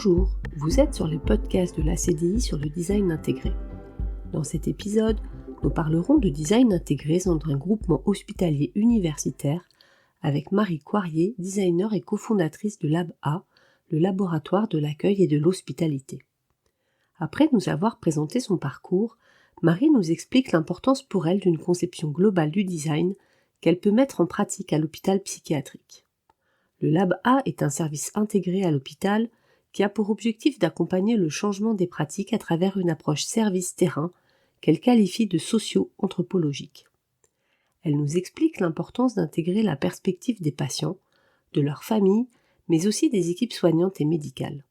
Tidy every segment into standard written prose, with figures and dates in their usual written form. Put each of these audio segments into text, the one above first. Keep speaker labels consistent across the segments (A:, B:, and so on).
A: Bonjour, vous êtes sur les podcasts de la CDI sur le design intégré. Dans cet épisode, nous parlerons de design intégré dans un groupement hospitalier universitaire avec Marie Coirier, designer et cofondatrice de Lab A, le laboratoire de l'accueil et de l'hospitalité. Après nous avoir présenté son parcours, Marie nous explique l'importance pour elle d'une conception globale du design qu'elle peut mettre en pratique à l'hôpital psychiatrique. Le Lab A est un service intégré à l'hôpital qui a pour objectif d'accompagner le changement des pratiques à travers une approche service-terrain qu'elle qualifie de socio-anthropologique. Elle nous explique l'importance d'intégrer la perspective des patients, de leurs familles, mais aussi des équipes soignantes et médicales.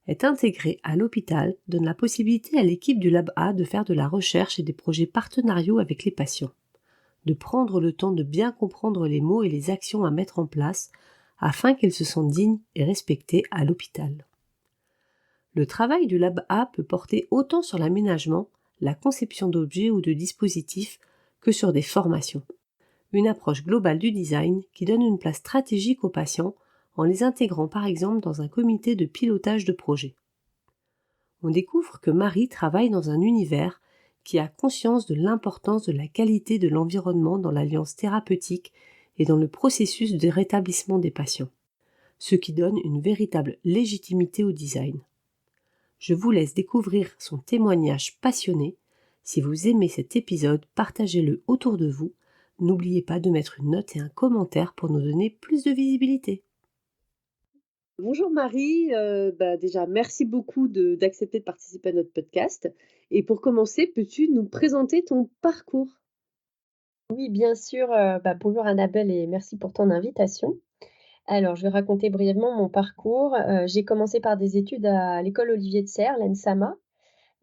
A: Être intégré à l'hôpital donne la possibilité à l'équipe du Lab A de faire de la recherche et des projets partenariaux avec les patients, de prendre le temps de bien comprendre les mots et les actions à mettre en place afin qu'ils se sentent dignes et respectés à l'hôpital. Le travail du Lab A peut porter autant sur l'aménagement, la conception d'objets ou de dispositifs que sur des formations. Une approche globale du design qui donne une place stratégique aux patients en les intégrant par exemple dans un comité de pilotage de projet. On découvre que Marie travaille dans un univers qui a conscience de l'importance de la qualité de l'environnement dans l'alliance thérapeutique et dans le processus de rétablissement des patients, ce qui donne une véritable légitimité au design. Je vous laisse découvrir son témoignage passionné. Si vous aimez cet épisode, partagez-le autour de vous. N'oubliez pas de mettre une note et un commentaire pour nous donner plus de visibilité. Bonjour Marie, déjà merci beaucoup d'accepter de participer à notre podcast. Et pour commencer, peux-tu nous présenter ton parcours?
B: Oui, bien sûr, bonjour Annabelle et merci pour ton invitation. Alors, je vais raconter brièvement mon parcours. J'ai commencé par des études à l'école Olivier de Serres, l'ENSAMA,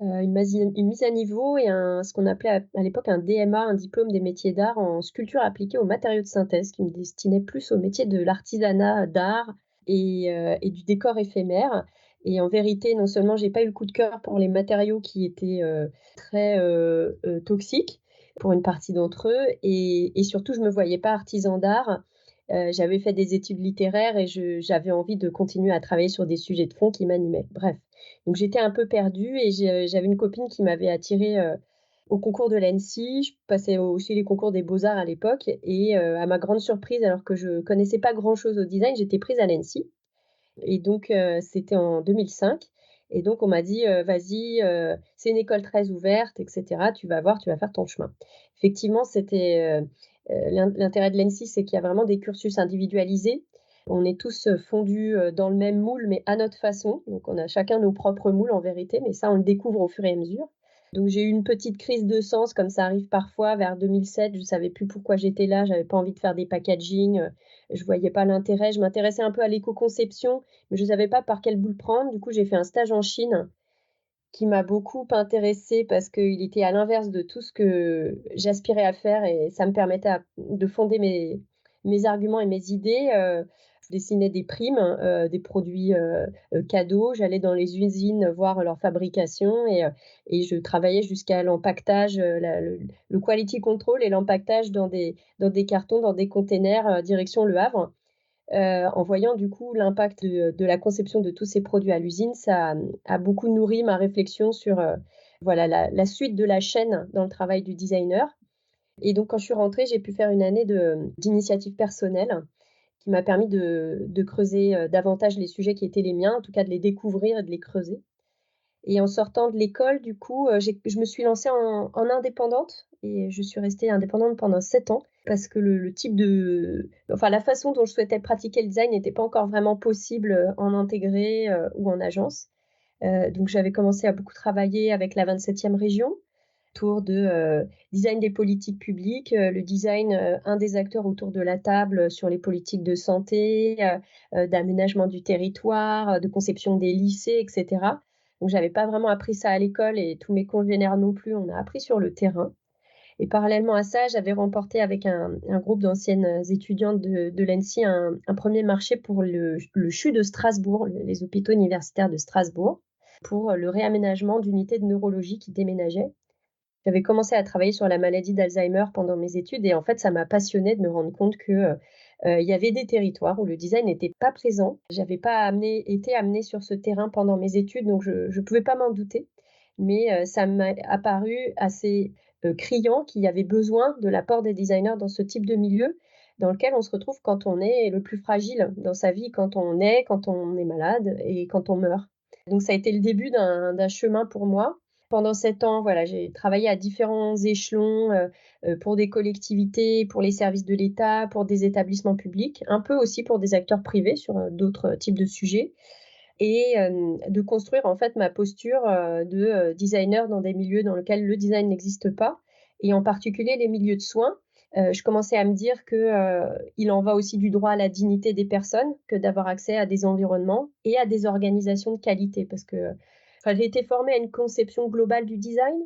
B: une mise à niveau et ce qu'on appelait à l'époque un DMA, un diplôme des métiers d'art en sculpture appliquée aux matériaux de synthèse, qui me destinait plus au métier de l'artisanat d'art et du décor éphémère. Et en vérité, non seulement j'ai pas eu le coup de cœur pour les matériaux qui étaient, très, toxiques pour une partie d'entre eux et surtout je me voyais pas artisan d'art. J'avais fait des études littéraires et j'avais envie de continuer à travailler sur des sujets de fond qui m'animaient. Bref, donc j'étais un peu perdue et j'avais une copine qui m'avait attirée, au concours de l'ENSI. Je passais aussi les concours des beaux-arts à l'époque et à ma grande surprise, alors que je connaissais pas grand-chose au design, j'étais prise à l'ENSI et donc c'était en 2005 et donc on m'a dit: «Vas-y, c'est une école très ouverte et cetera, tu vas voir, tu vas faire ton chemin». Effectivement, c'était, l'intérêt de l'ENSI, c'est qu'il y a vraiment des cursus individualisés. On est tous, fondus, dans le même moule, mais à notre façon. Donc on a chacun nos propres moules en vérité, mais ça, on le découvre au fur et à mesure. Donc j'ai eu une petite crise de sens comme ça arrive parfois vers 2007. Je savais plus pourquoi j'étais là, j'avais pas envie de faire des packaging, je voyais pas l'intérêt. Je m'intéressais un peu à l'éco-conception, mais je savais pas par quel bout le prendre. Du coup, j'ai fait un stage en Chine qui m'a beaucoup intéressée parce qu'il était à l'inverse de tout ce que j'aspirais à faire et ça me permettait de fonder mes arguments et mes idées. Je dessinais des primes, des produits, cadeaux. J'allais dans les usines voir leur fabrication et je travaillais jusqu'à l'empaquetage, le quality control et l'empaquetage dans des cartons, dans des containers, direction Le Havre. En voyant du coup l'impact de la conception de tous ces produits à l'usine, ça, a beaucoup nourri ma réflexion sur, voilà la suite de la chaîne dans le travail du designer et donc quand je suis rentrée, j'ai pu faire une année d'initiative personnelle qui m'a permis de creuser, davantage les sujets qui étaient les miens, en tout cas de les découvrir et de les creuser. Et en sortant de l'école, du coup, je me suis lancée en indépendante et je suis restée indépendante pendant 7 ans parce que le type la façon dont je souhaitais pratiquer le design n'était pas encore vraiment possible, en intégré, ou en agence. Donc j'avais commencé à beaucoup travailler avec la 27e région autour de, design des politiques publiques, le design, un des acteurs autour de la table, sur les politiques de santé, d'aménagement du territoire, de conception des lycées et cetera. Donc j'avais pas vraiment appris ça à l'école et tous mes congénères non plus, on a appris sur le terrain et parallèlement à ça, j'avais remporté avec un groupe d'anciennes étudiantes de l'ENSI un 1er marché pour le CHU de Strasbourg, les hôpitaux universitaires de Strasbourg, pour le réaménagement d'unités de neurologie qui déménageaient. J'avais commencé à travailler sur la maladie d'Alzheimer pendant mes études et en fait, ça m'a passionnée de me rendre compte que, il y avait des territoires où le design n'était pas présent. J'avais pas été amenée sur ce terrain pendant mes études, donc je pouvais pas m'en douter. Mais, ça m'a apparu assez, criant qu'il y avait besoin de l'apport des designers dans ce type de milieu, dans lequel on se retrouve quand on est le plus fragile dans sa vie, quand on est malade et quand on meurt. Donc ça a été le début d'un chemin pour moi. Pendant 7 ans, voilà, j'ai travaillé à différents échelons, pour des collectivités, pour les services de l'État, pour des établissements publics, un peu aussi pour des acteurs privés sur, d'autres types de sujets et de construire en fait ma posture, de, designer dans des milieux dans lesquels le design n'existe pas et en particulier les milieux de soins. Je commençais à me dire que, il en va aussi du droit à la dignité des personnes que d'avoir accès à des environnements et à des organisations de qualité parce que, enfin, j'ai été formée à une conception globale du design,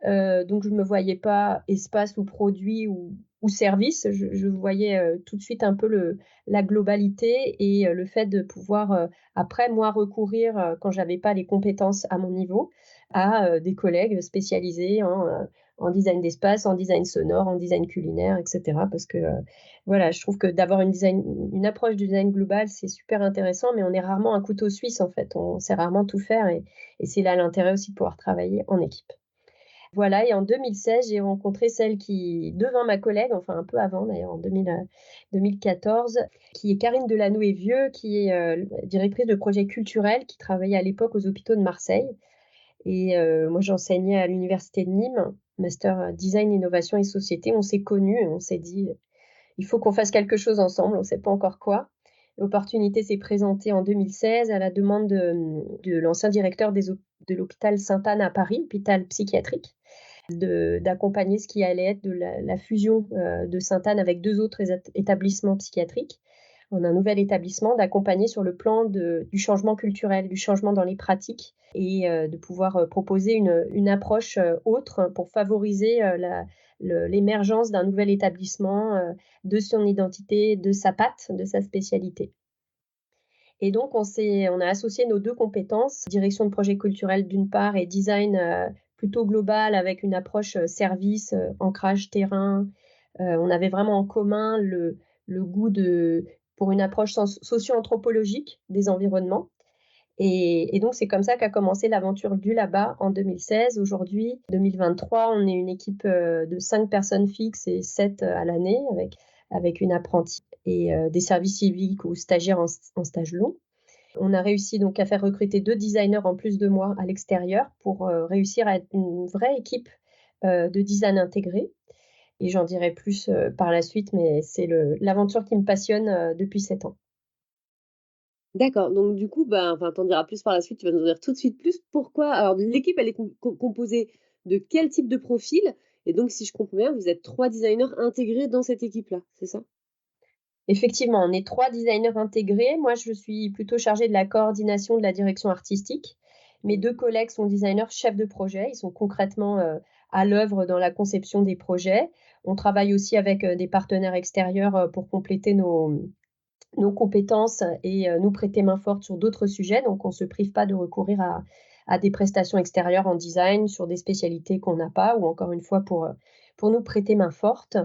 B: donc je ne me voyais pas espace ou produit ou service. Je voyais, tout de suite un peu la globalité et le fait de pouvoir, après moi recourir, quand j'avais pas les compétences à mon niveau, à, des collègues spécialisés en design d'espace, en design sonore, en design culinaire et cetera. Parce que, voilà, je trouve que d'avoir une approche du design global, c'est super intéressant, mais on est rarement un couteau suisse en fait. On sait rarement tout faire et c'est là l'intérêt aussi de pouvoir travailler en équipe. Voilà et en 2016, j'ai rencontré celle qui devint ma collègue, enfin un peu avant d'ailleurs, en 2014, qui est Karine Delanoë-Vieux, qui est, directrice de projet culturel, qui travaillait à l'époque aux hôpitaux de Marseille et moi j'enseignais à l'université de Nîmes, master, design, innovation et société. On s'est connus et on s'est dit: «Il faut qu'on fasse quelque chose ensemble», on ne sait pas encore quoi. L'opportunité s'est présentée en 2016 à la demande de l'ancien directeur de l'hôpital Sainte-Anne à Paris, hôpital psychiatrique d'accompagner ce qui allait être de la fusion de Sainte-Anne avec deux autres établissements psychiatriques en un nouvel établissement, d'accompagner sur le plan du changement culturel, du changement dans les pratiques et de pouvoir proposer une approche autre pour favoriser l'émergence d'un nouvel établissement, de son identité, de sa patte, de sa spécialité. Et donc, on a associé nos deux compétences, direction de projet culturel d'une part et design plutôt global avec une approche service, ancrage terrain. On avait vraiment en commun le goût pour une approche socio-anthropologique des environnements. Et donc, c'est comme ça qu'a commencé l'aventure du Là-bas en 2016. Aujourd'hui, 2023, on est une équipe de 5 personnes fixes et 7 à l'année avec une apprentie et des services civiques ou stagiaires en stage long. On a réussi donc à faire recruter 2 designers en plus de moi à l'extérieur pour, réussir à être une vraie équipe, de design intégré et j'en dirai plus, par la suite, mais c'est l'aventure qui me passionne, depuis 7 ans.
A: D'accord, donc du coup, bah, enfin, tu en diras plus par la suite, tu vas nous en dire tout de suite plus. Pourquoi alors l'équipe, elle est composée de quel type de profil? Et donc si je comprends bien, vous êtes 3 designers intégrés dans cette équipe-là, c'est ça?
B: Effectivement, on est 3 designers intégrés. Moi, je suis plutôt chargée de la coordination de la direction artistique. Mes 2 collègues sont designers chefs de projet. Ils sont concrètement, à l'œuvre dans la conception des projets. On travaille aussi avec, des partenaires extérieurs, pour compléter nos compétences et nous prêter main forte sur d'autres sujets. Donc on ne se prive pas de recourir à des prestations extérieures en design sur des spécialités qu'on n'a pas ou encore une fois pour nous prêter main forte.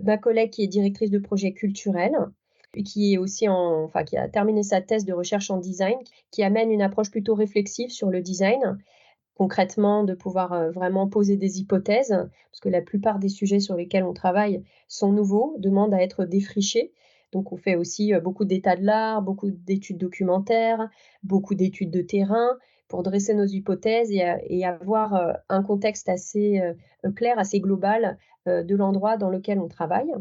B: Ma collègue qui est directrice de projet culturel et qui est aussi enfin, qui a terminé sa thèse de recherche en design, qui amène une approche plutôt réflexive sur le design. Concrètement, de pouvoir vraiment poser des hypothèses, parce que la plupart des sujets sur lesquels on travaille sont nouveaux, demandent à être défrichés. Donc on fait aussi beaucoup d'états de l'art, beaucoup d'études documentaires, beaucoup d'études de terrain pour dresser nos hypothèses et avoir un contexte assez clair, assez global de l'endroit dans lequel on travaille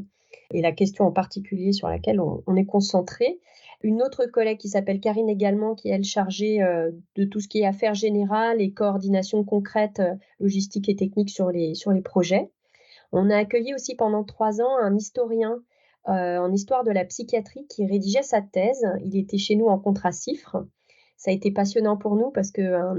B: et la question en particulier sur laquelle on est concentré. Une autre collègue qui s'appelle Karine également, qui est elle chargée de tout ce qui est affaires générales et coordination concrète, logistique et technique sur les projets. On a accueilli aussi pendant 3 ans un historien en histoire de la psychiatrie qui rédigeait sa thèse. Il était chez nous en contrat CIFRE. Ça a été passionnant pour nous parce qu'un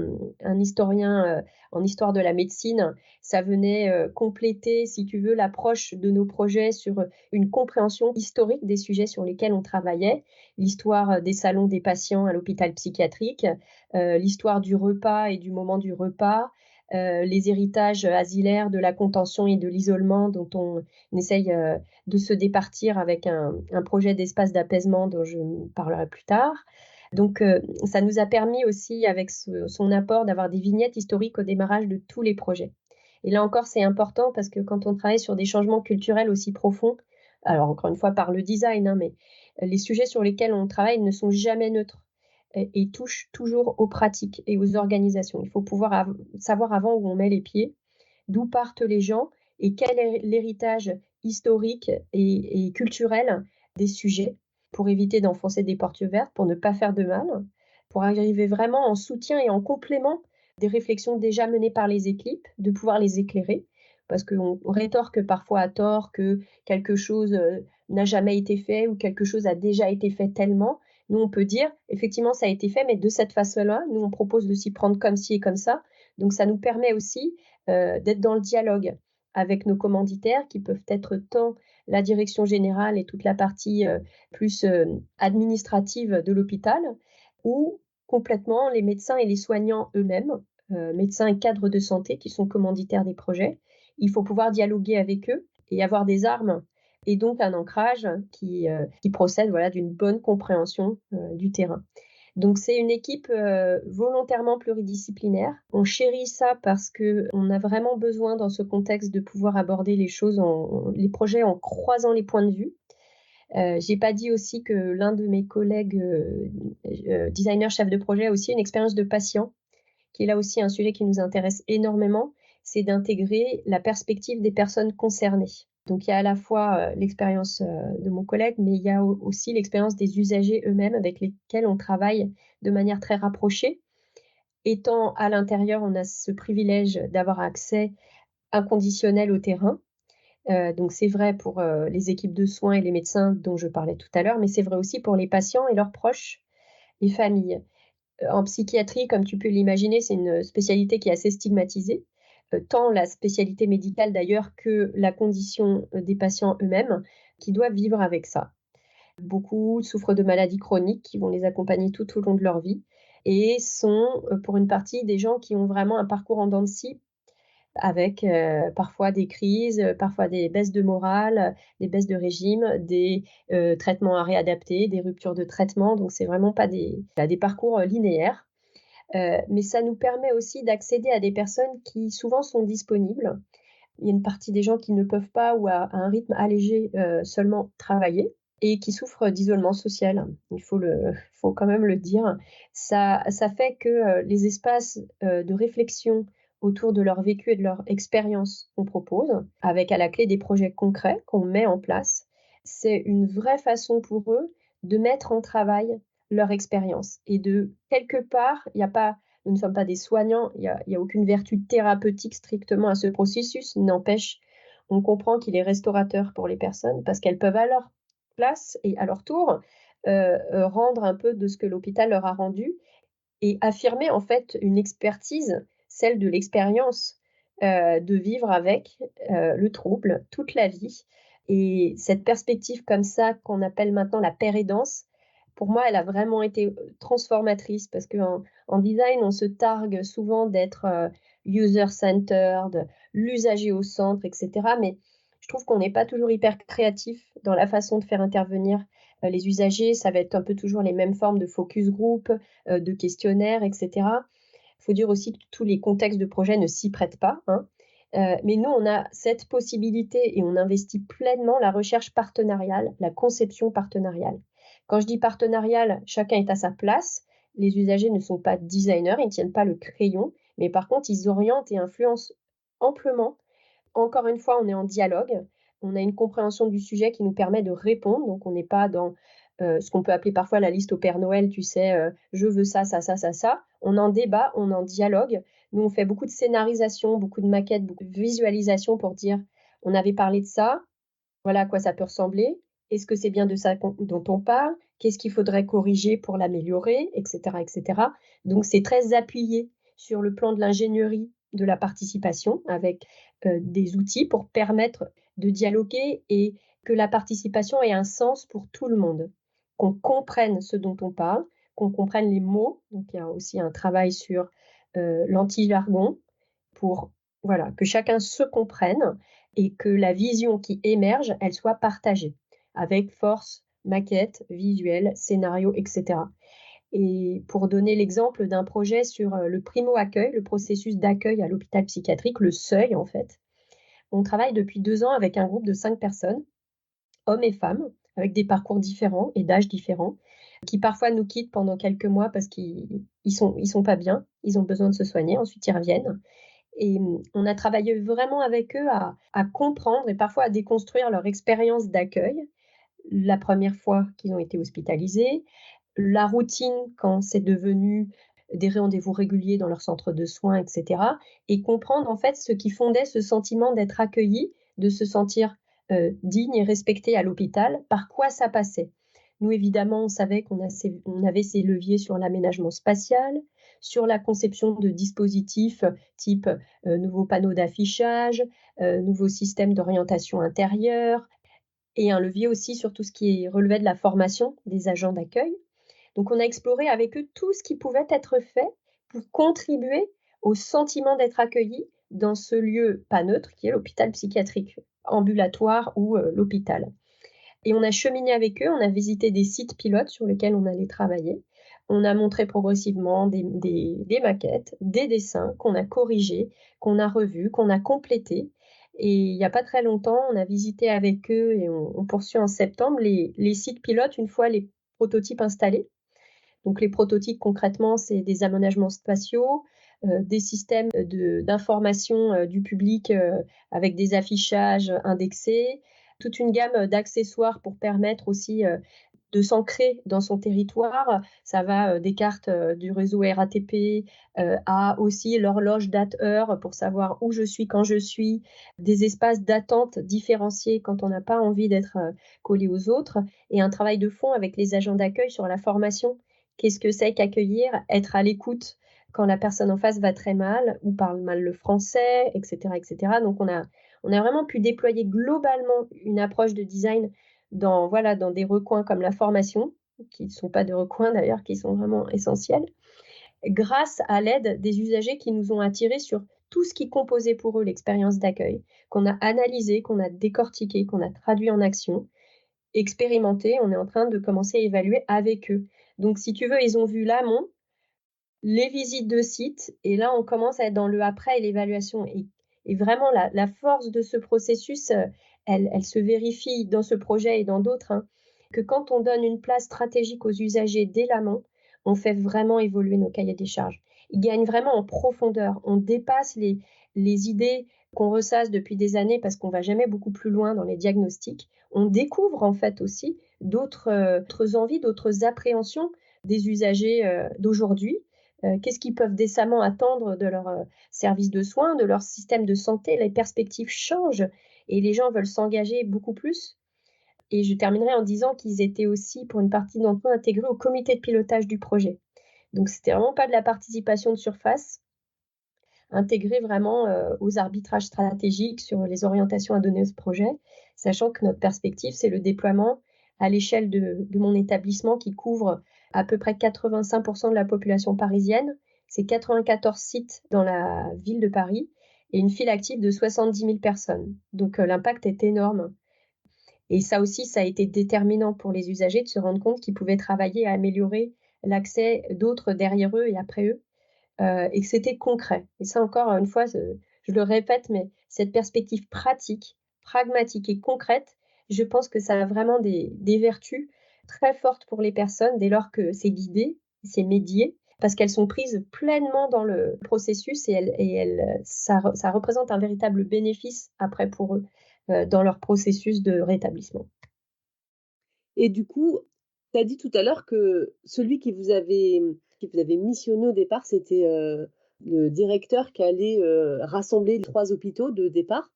B: historien en histoire de la médecine, ça venait compléter, si tu veux, l'approche de nos projets sur une compréhension historique des sujets sur lesquels on travaillait. L'histoire des salons des patients à l'hôpital psychiatrique, l'histoire du repas et du moment du repas, les héritages asilaires de la contention et de l'isolement dont on essaye de se départir avec un projet d'espace d'apaisement dont je parlerai plus tard. Donc, ça nous a permis aussi, avec son apport, d'avoir des vignettes historiques au démarrage de tous les projets. Et là encore, c'est important parce que quand on travaille sur des changements culturels aussi profonds, alors encore une fois par le design, hein, mais les sujets sur lesquels on travaille ne sont jamais neutres et touchent toujours aux pratiques et aux organisations. Il faut pouvoir savoir avant où on met les pieds, d'où partent les gens et quel est l'héritage historique et culturel des sujets pour éviter d'enfoncer des portes ouvertes, pour ne pas faire de mal, pour arriver vraiment en soutien et en complément des réflexions déjà menées par les équipes, de pouvoir les éclairer, parce qu'on rétorque parfois à tort que quelque chose n'a jamais été fait ou quelque chose a déjà été fait tellement. Nous, on peut dire, effectivement, ça a été fait, mais de cette façon-là, nous, on propose de s'y prendre comme ci et comme ça. Donc, ça nous permet aussi d'être dans le dialogue avec nos commanditaires qui peuvent être tant la direction générale et toute la partie plus administrative de l'hôpital ou complètement les médecins et les soignants eux-mêmes, médecins et cadres de santé qui sont commanditaires des projets. Il faut pouvoir dialoguer avec eux et avoir des armes et donc un ancrage qui procède voilà, d'une bonne compréhension du terrain. Donc c'est une équipe volontairement pluridisciplinaire. On chérit ça parce qu'on a vraiment besoin dans ce contexte de pouvoir aborder les choses, les projets en croisant les points de vue. J'ai pas dit aussi que l'un de mes collègues designer chef de projet a aussi une expérience de patient, qui est là aussi un sujet qui nous intéresse énormément, c'est d'intégrer la perspective des personnes concernées. Donc il y a à la fois l'expérience de mon collègue, mais il y a aussi l'expérience des usagers eux-mêmes avec lesquels on travaille de manière très rapprochée. Étant à l'intérieur, on a ce privilège d'avoir accès inconditionnel au terrain. Donc c'est vrai pour les équipes de soins et les médecins dont je parlais tout à l'heure, mais c'est vrai aussi pour les patients et leurs proches et familles. En psychiatrie, comme tu peux l'imaginer, c'est une spécialité qui est assez stigmatisée, tant la spécialité médicale d'ailleurs que la condition des patients eux-mêmes qui doivent vivre avec ça. Beaucoup souffrent de maladies chroniques qui vont les accompagner tout au long de leur vie et sont pour une partie des gens qui ont vraiment un parcours en dents de scie avec parfois des crises, parfois des baisses de morale, des baisses de régime, des traitements à réadapter, des ruptures de traitement. Donc c'est vraiment pas des parcours linéaires. Mais ça nous permet aussi d'accéder à des personnes qui souvent sont disponibles. Il y a une partie des gens qui ne peuvent pas ou à un rythme allégé seulement travailler et qui souffrent d'isolement social. Il faut quand même le dire. Ça fait que les espaces de réflexion autour de leur vécu et de leur expérience qu'on propose, avec à la clé des projets concrets qu'on met en place, c'est une vraie façon pour eux de mettre en travail leur expérience et de quelque part, il y a pas nous ne sommes pas des soignants, il y a aucune vertu thérapeutique strictement à ce processus. N'empêche, on comprend qu'il est restaurateur pour les personnes parce qu'elles peuvent à leur place et à leur tour rendre un peu de ce que l'hôpital leur a rendu et affirmer en fait une expertise, celle de l'expérience de vivre avec le trouble toute la vie. Et cette perspective comme ça qu'on appelle maintenant la pérédance, pour moi, elle a vraiment été transformatrice parce qu'en design, on se targue souvent d'être user-centered, l'usager au centre, etc. Mais je trouve qu'on n'est pas toujours hyper créatif dans la façon de faire intervenir les usagers. Ça va être un peu toujours les mêmes formes de focus group, de questionnaires, etc. Il faut dire aussi que tous les contextes de projet ne s'y prêtent pas, hein. Mais nous, on a cette possibilité et on investit pleinement la recherche partenariale, la conception partenariale. Quand je dis partenariale, chacun est à sa place. Les usagers ne sont pas designers, ils ne tiennent pas le crayon, mais par contre, ils orientent et influencent amplement. Encore une fois, on est en dialogue. On a une compréhension du sujet qui nous permet de répondre. Donc, on n'est pas dans ce qu'on peut appeler parfois la liste au Père Noël, tu sais, je veux ça, ça, ça, ça, ça. On en débat, on en dialogue. Nous, on fait beaucoup de scénarisation, beaucoup de maquettes, beaucoup de visualisation pour dire, on avait parlé de ça, voilà à quoi ça peut ressembler. Est-ce que c'est bien de ça dont on parle? Qu'est-ce qu'il faudrait corriger pour l'améliorer, etc., etc. Donc, c'est très appuyé sur le plan de l'ingénierie de la participation avec des outils pour permettre de dialoguer et que la participation ait un sens pour tout le monde, qu'on comprenne ce dont on parle, qu'on comprenne les mots. Donc, il y a aussi un travail sur l'anti-jargon pour voilà, que chacun se comprenne et que la vision qui émerge, elle soit partagée avec force, maquette, visuel, scénario, etc. Et pour donner l'exemple d'un projet sur le primo-accueil, le processus d'accueil à l'hôpital psychiatrique, le seuil en fait, on travaille depuis 2 ans avec un groupe de 5 personnes, hommes et femmes, avec des parcours différents et d'âges différents, qui parfois nous quittent pendant quelques mois parce qu'ils sont pas bien, ils ont besoin de se soigner, ensuite ils reviennent. Et on a travaillé vraiment avec eux à comprendre et parfois à déconstruire leur expérience d'accueil, la première fois qu'ils ont été hospitalisés, la routine quand c'est devenu des rendez-vous réguliers dans leur centre de soins, et cetera, et comprendre en fait ce qui fondait ce sentiment d'être accueilli, de se sentir, digne et respecté à l'hôpital, par quoi ça passait. Nous évidemment, on savait on avait ces leviers sur l'aménagement spatial, sur la conception de dispositifs type, nouveaux panneaux d'affichage, nouveaux systèmes d'orientation intérieure et un levier aussi sur tout ce qui relevait de la formation des agents d'accueil. Donc on a exploré avec eux tout ce qui pouvait être fait pour contribuer au sentiment d'être accueilli dans ce lieu pas neutre qui est l'hôpital psychiatrique ambulatoire ou l'hôpital. Et on a cheminé avec eux, on a visité des sites pilotes sur lesquels on allait travailler. On a montré progressivement des maquettes, des dessins qu'on a corrigés, qu'on a revus, qu'on a complétés. Et il n'y a pas très longtemps, on a visité avec eux et on poursuit en septembre les sites pilotes une fois les prototypes installés. Donc les prototypes concrètement, c'est des aménagements spatiaux, des systèmes d'information du public avec des affichages indexés, toute une gamme d'accessoires pour permettre aussi de s'ancrer dans son territoire. Ça va des cartes du réseau RATP à aussi l'horloge date-heure pour savoir où je suis quand je suis, des espaces d'attente différenciés quand on n'a pas envie d'être collé aux autres, et un travail de fond avec les agents d'accueil sur la formation. Qu'est-ce que c'est qu'accueillir, être à l'écoute quand la personne en face va très mal ou parle mal le français, etc., etc. Donc on a vraiment pu déployer globalement une approche de design dans, voilà, dans des recoins comme la formation, qui ne sont pas des recoins d'ailleurs, qui sont vraiment essentiels, grâce à l'aide des usagers qui nous ont attirés sur tout ce qui composait pour eux l'expérience d'accueil, qu'on a analysé, qu'on a décortiqué, qu'on a traduit en action, expérimenté. On est en train de commencer à évaluer avec eux. Donc, si tu veux, ils ont vu l'amont, les visites de sites, et là, on commence à être dans le après et l'évaluation. Et vraiment, la force de ce processus, elle se vérifie dans ce projet et dans d'autres, hein, que quand on donne une place stratégique aux usagers dès l'amont, on fait vraiment évoluer nos cahiers des charges. Ils gagnent vraiment en profondeur. On dépasse les idées qu'on ressasse depuis des années parce qu'on va jamais beaucoup plus loin dans les diagnostics. On découvre en fait aussi d'autres envies, d'autres appréhensions des usagers d'aujourd'hui. Qu'est-ce qu'ils peuvent décemment attendre de leur service de soins, de leur système de santé? Les perspectives changent et les gens veulent s'engager beaucoup plus. Et je terminerai en disant qu'ils étaient aussi, pour une partie d'entre eux, intégrés au comité de pilotage du projet. Donc, c'était vraiment pas de la participation de surface, intégrés vraiment aux arbitrages stratégiques sur les orientations à donner à ce projet, sachant que notre perspective, c'est le déploiement à l'échelle de mon établissement qui couvre à peu près 85% de la population parisienne. C'est 94 sites dans la ville de Paris et une file active de 70 000 personnes. Donc l'impact est énorme. Et ça aussi, ça a été déterminant pour les usagers de se rendre compte qu'ils pouvaient travailler à améliorer l'accès d'autres derrière eux et après eux, et que c'était concret. Et ça encore une fois, je le répète, mais cette perspective pratique, pragmatique et concrète, je pense que ça a vraiment des vertus très fortes pour les personnes dès lors que c'est guidé, c'est médié, parce qu'elles sont prises pleinement dans le processus ça représente un véritable bénéfice après pour eux dans leur processus de rétablissement.
A: Et du coup, tu as dit tout à l'heure que celui qui vous avait missionné au départ, c'était, le directeur qui allait, rassembler les 3 hôpitaux de départ.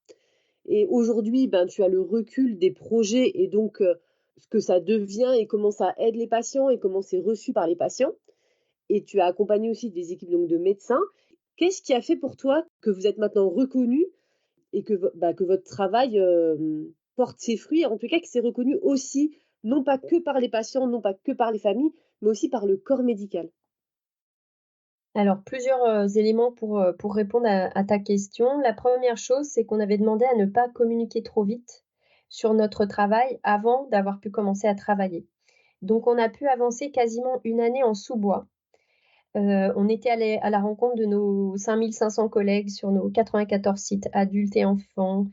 A: Et aujourd'hui, ben, tu as le recul des projets et donc, ce que ça devient et comment ça aide les patients et comment c'est reçu par les patients. Et tu as accompagné aussi des équipes donc de médecins. Qu'est-ce qui a fait pour toi que vous êtes maintenant reconnus et que votre travail, porte ses fruits, en tout cas que c'est reconnu aussi, non pas que par les patients, non pas que par les familles, mais aussi par le corps médical?
B: Alors plusieurs, éléments pour répondre à ta question. La première chose, c'est qu'on avait demandé à ne pas communiquer trop vite sur notre travail avant d'avoir pu commencer à travailler. Donc on a pu avancer quasiment une année en sous-bois. On était allés à la rencontre de nos 5 500 collègues sur nos 94 sites adultes et enfants,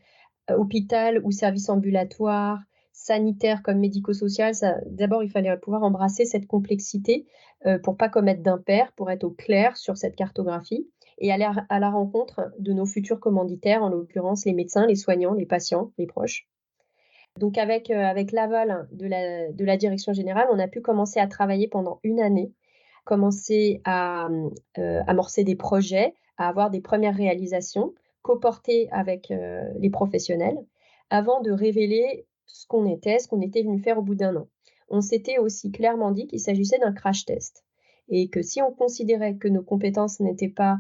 B: hôpital ou services ambulatoires, sanitaires comme médico-social. Ça d'abord, il fallait pouvoir embrasser cette complexité, pour pas commettre d'impair, pour être au clair sur cette cartographie et aller à la rencontre de nos futurs commanditaires, en l'occurrence les médecins, les soignants, les patients, les proches. Donc avec l'aval de la direction générale, on a pu commencer à travailler pendant une année, commencer à, amorcer des projets, à avoir des premières réalisations, co-porter avec, les professionnels, avant de révéler ce qu'on était venu faire au bout d'un an. On s'était aussi clairement dit qu'il s'agissait d'un crash test et que si on considérait que nos compétences n'étaient pas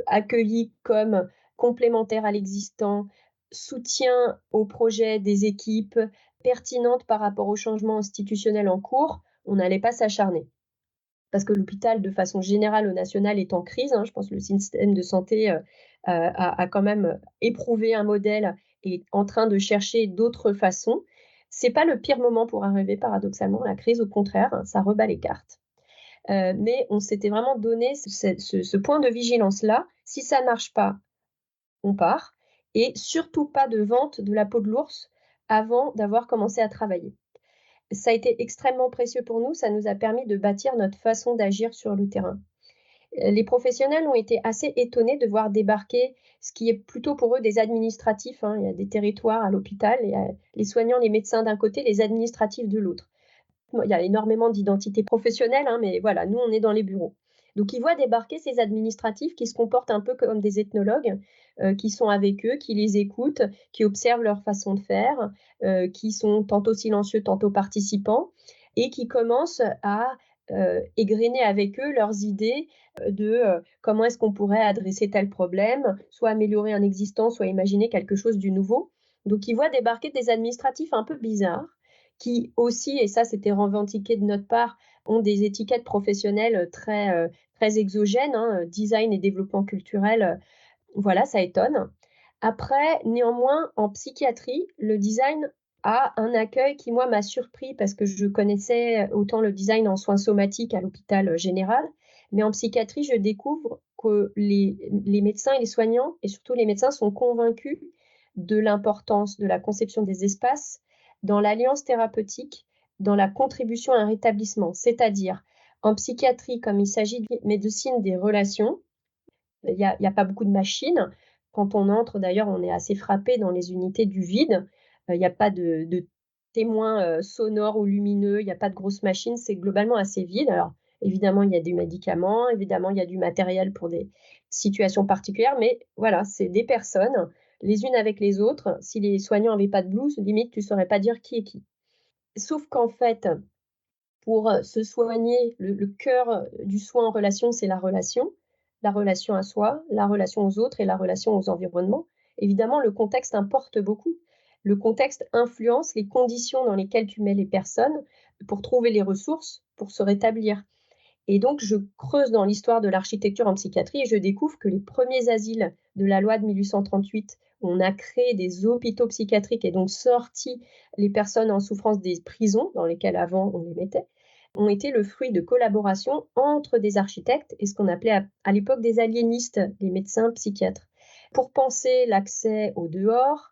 B: accueillies comme complémentaires à l'existant, soutien au projet des équipes, pertinentes par rapport aux changements institutionnels en cours, on n'allait pas s'acharner. Parce que l'hôpital, de façon générale au national, est en crise, hein. Je pense que le système de santé, a quand même éprouvé un modèle et est en train de chercher d'autres façons. C'est pas le pire moment pour arriver paradoxalement à la crise, au contraire, hein, ça rebat les cartes. Mais on s'était vraiment donné ce point de vigilance-là. Si ça ne marche pas, on part et surtout pas de vente de la peau de l'ours avant d'avoir commencé à travailler. Ça a été extrêmement précieux pour nous, ça nous a permis de bâtir notre façon d'agir sur le terrain. Les professionnels ont été assez étonnés de voir débarquer ce qui est plutôt pour eux des administratifs, hein. Il y a des territoires à l'hôpital, il y a les soignants, les médecins d'un côté, les administratifs de l'autre. Il y a énormément d'identités professionnelles, hein, mais voilà, nous, on est dans les bureaux. Donc, ils voient débarquer ces administratifs qui se comportent un peu comme des ethnologues, qui sont avec eux, qui les écoutent, qui observent leur façon de faire, qui sont tantôt silencieux, tantôt participants, et qui commencent à égrener avec eux leurs idées de comment est-ce qu'on pourrait adresser tel problème, soit améliorer un existant, soit imaginer quelque chose du nouveau. Donc, ils voient débarquer des administratifs un peu bizarres, qui aussi, et ça c'était revendiqué de notre part, ont des étiquettes professionnelles très exogènes, hein, design et développement culturel, voilà, ça étonne. Après, néanmoins, en psychiatrie, le design a un accueil qui, moi, m'a surpris parce que je connaissais autant le design en soins somatiques à l'hôpital général, mais en psychiatrie, je découvre que les médecins et les soignants, et surtout les médecins, sont convaincus de l'importance de la conception des espaces dans l'alliance thérapeutique, dans la contribution à un rétablissement. C'est-à-dire, en psychiatrie, comme il s'agit de médecine des relations, il y a pas beaucoup de machines. Quand on entre, d'ailleurs, on est assez frappé dans les unités du vide. Il y a pas de témoins, sonores ou lumineux, il y a pas de grosses machines, c'est globalement assez vide. Alors évidemment, il y a des médicaments, évidemment, il y a du matériel pour des situations particulières, mais voilà, c'est des personnes, les unes avec les autres. Si les soignants avaient pas de blouse, limite, tu saurais pas dire qui est qui. Sauf qu'en fait, pour, se soigner, le cœur, du soin en relation, c'est la relation à soi, la relation aux autres et la relation aux environnements. Évidemment, le contexte importe beaucoup. Le contexte influence les conditions dans lesquelles tu mets les personnes pour trouver les ressources pour se rétablir. Et donc je creuse dans l'histoire de l'architecture en psychiatrie et je découvre que les premiers asiles de la loi de 1838, où on a créé des hôpitaux psychiatriques et donc sorti les personnes en souffrance des prisons dans lesquelles avant on les mettait, ont été le fruit de collaboration entre des architectes et ce qu'on appelait à l'époque des aliénistes, des médecins psychiatres. Pour penser l'accès au dehors,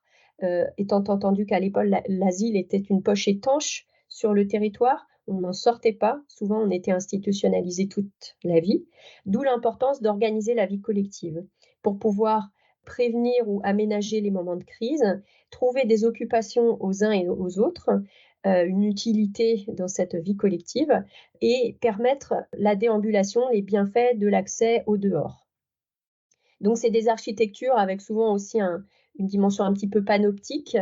B: étant entendu qu'à l'époque l'asile était une poche étanche sur le territoire, on n'en sortait pas, souvent on était institutionnalisé toute la vie, d'où l'importance d'organiser la vie collective pour pouvoir prévenir ou aménager les moments de crise, trouver des occupations aux uns et aux autres, une utilité dans cette vie collective et permettre la déambulation, les bienfaits de l'accès au dehors. Donc c'est des architectures avec souvent aussi une dimension un petit peu panoptique,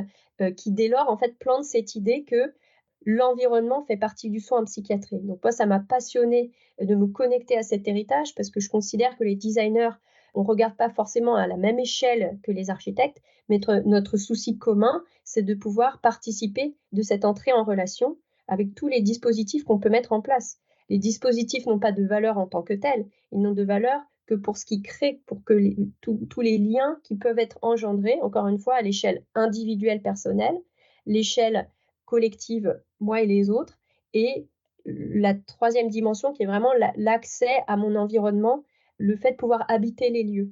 B: qui dès lors en fait plantent cette idée que l'environnement fait partie du soin en psychiatrie. Donc moi ça m'a passionnée de me connecter à cet héritage parce que je considère que les designers, on regarde pas forcément à la même échelle que les architectes, mais notre souci commun, c'est de pouvoir participer de cette entrée en relation avec tous les dispositifs qu'on peut mettre en place. Les dispositifs n'ont pas de valeur en tant que tels, ils n'ont de valeur que pour ce qu'ils créent, pour que tous les liens qui peuvent être engendrés, encore une fois, à l'échelle individuelle, personnelle, l'échelle collective, moi et les autres, et la troisième dimension qui est vraiment l'accès à mon environnement, le fait de pouvoir habiter les lieux.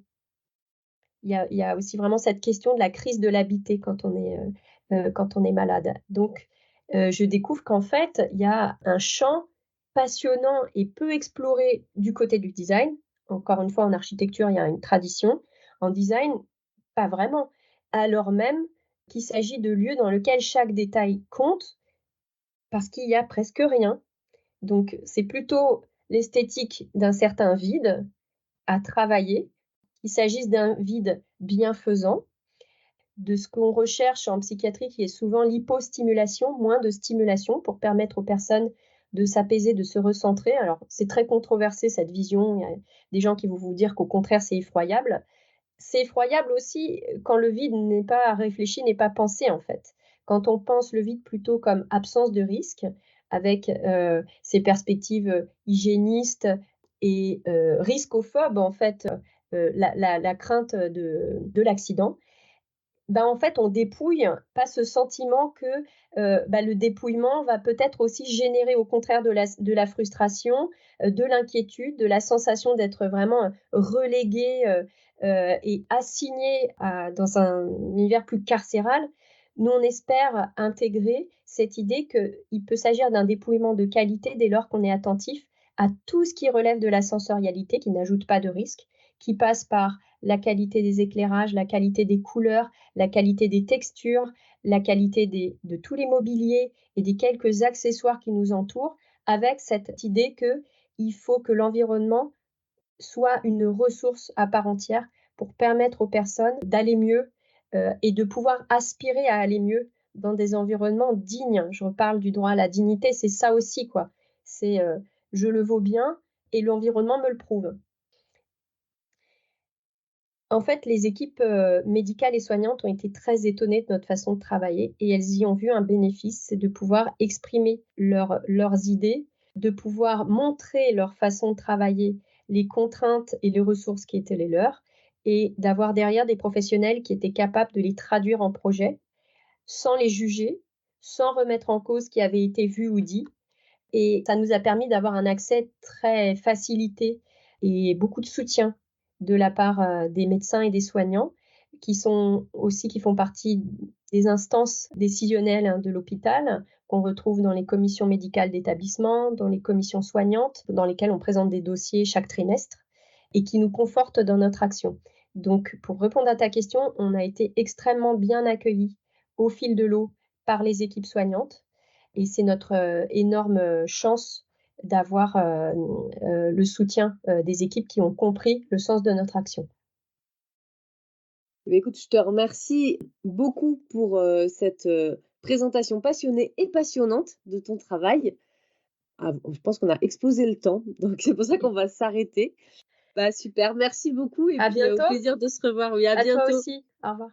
B: Il y a aussi vraiment cette question de la crise de l'habiter quand on est malade. Donc, je découvre qu'en fait, il y a un champ passionnant et peu exploré du côté du design. Encore une fois, en architecture, il y a une tradition. En design, pas vraiment. Alors même qu'il s'agit de lieux dans lesquels chaque détail compte, parce qu'il y a presque rien. Donc, c'est plutôt l'esthétique d'un certain vide à travailler, qu'il s'agisse d'un vide bienfaisant, de ce qu'on recherche en psychiatrie qui est souvent l'hypostimulation, moins de stimulation pour permettre aux personnes de s'apaiser, de se recentrer. Alors, c'est très controversé cette vision, il y a des gens qui vont vous dire qu'au contraire, c'est effroyable. C'est effroyable aussi quand le vide n'est pas réfléchi, n'est pas pensé en fait. Quand on pense le vide plutôt comme absence de risque, avec ces perspectives hygiénistes et riscophobes en fait, la crainte de l'accident, ben, en fait, on dépouille, pas ce sentiment que, le dépouillement va peut-être aussi générer au contraire de la frustration, de l'inquiétude, de la sensation d'être vraiment, relégué, et assigné dans un univers plus carcéral. Nous, on espère intégrer cette idée qu'il peut s'agir d'un dépouillement de qualité dès lors qu'on est attentif à tout ce qui relève de la sensorialité, qui n'ajoute pas de risque, qui passe par la qualité des éclairages, la qualité des couleurs, la qualité des textures, la qualité de tous les mobiliers et des quelques accessoires qui nous entourent, avec cette idée qu'il faut que l'environnement soit une ressource à part entière pour permettre aux personnes d'aller mieux et de pouvoir aspirer à aller mieux dans des environnements dignes. Je reparle du droit à la dignité, c'est ça aussi, quoi. C'est je le vaux bien et l'environnement me le prouve. En fait, les équipes, médicales et soignantes ont été très étonnées de notre façon de travailler et elles y ont vu un bénéfice, c'est de pouvoir exprimer leurs idées, de pouvoir montrer leur façon de travailler, les contraintes et les ressources qui étaient les leurs et d'avoir derrière des professionnels qui étaient capables de les traduire en projets, sans les juger, sans remettre en cause ce qui avait été vu ou dit, et ça nous a permis d'avoir un accès très facilité et beaucoup de soutien de la part, des médecins et des soignants qui font partie des instances décisionnelles, hein, de l'hôpital, qu'on retrouve dans les commissions médicales d'établissement, dans les commissions soignantes, dans lesquelles on présente des dossiers chaque trimestre et qui nous confortent dans notre action. Donc pour répondre à ta question, on a été extrêmement bien accueillis au fil de l'eau par les équipes soignantes et c'est notre, énorme, chance d'avoir, le soutien, des équipes qui ont compris le sens de notre action.
A: Eh beh, écoute, je te remercie beaucoup pour, cette, présentation passionnée et passionnante de ton travail. Ah, je pense qu'on a explosé le temps, donc c'est pour ça qu'on va s'arrêter. Bah, super, merci beaucoup et
B: À
A: puis, au
B: bientôt.
A: plaisir de se revoir. Oui, à
B: À toi
A: bientôt.
B: aussi. Au revoir.